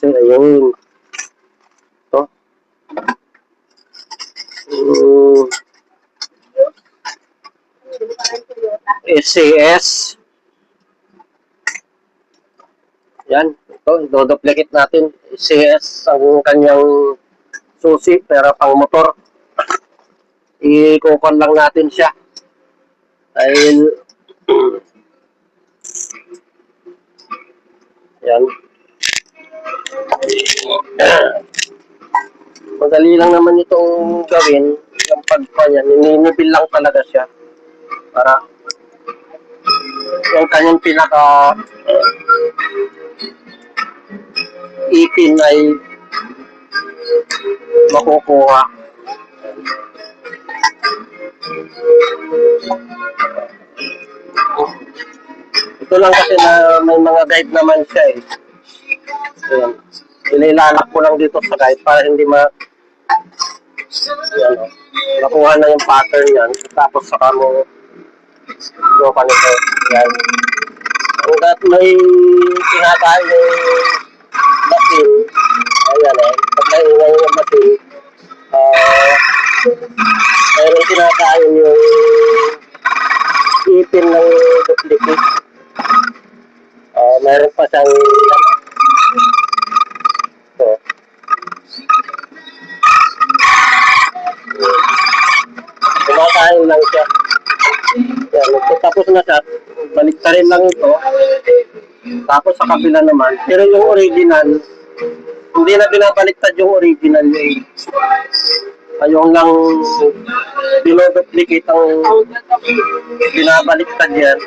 So, ayun. Ito. SCS. Yan. Ito, doduplicate natin. SCS ang kanyang susi, pero pang motor. Ikukon lang natin siya. Dahil, yan. Madali lang naman itong gawin. Yung pagpanyan, ninibil lang talaga siya. Para yung kanyang pinaka ipin ay makukuha. Ito lang kasi na may mga guide naman siya eh. Ayan. Inilalak ko lang dito sa guide para hindi yan, nakuha na yung pattern yan. Tapos saka mo gawa pa nito. Yan. Hanggat may tinatayo yung batin, ayan eh, pag naingay yung batin, mayroon tinatayo yung ipin ng duplicate. Mayroon pa siyang ito. Tumatayo lang siya. Yan, tapos na siya, balik na rin lang ito. Tapos sa kabila naman, pero yung original, hindi na binabaliktad yung original eh. Ayun lang dinoduplicate ang binabaliktad yan.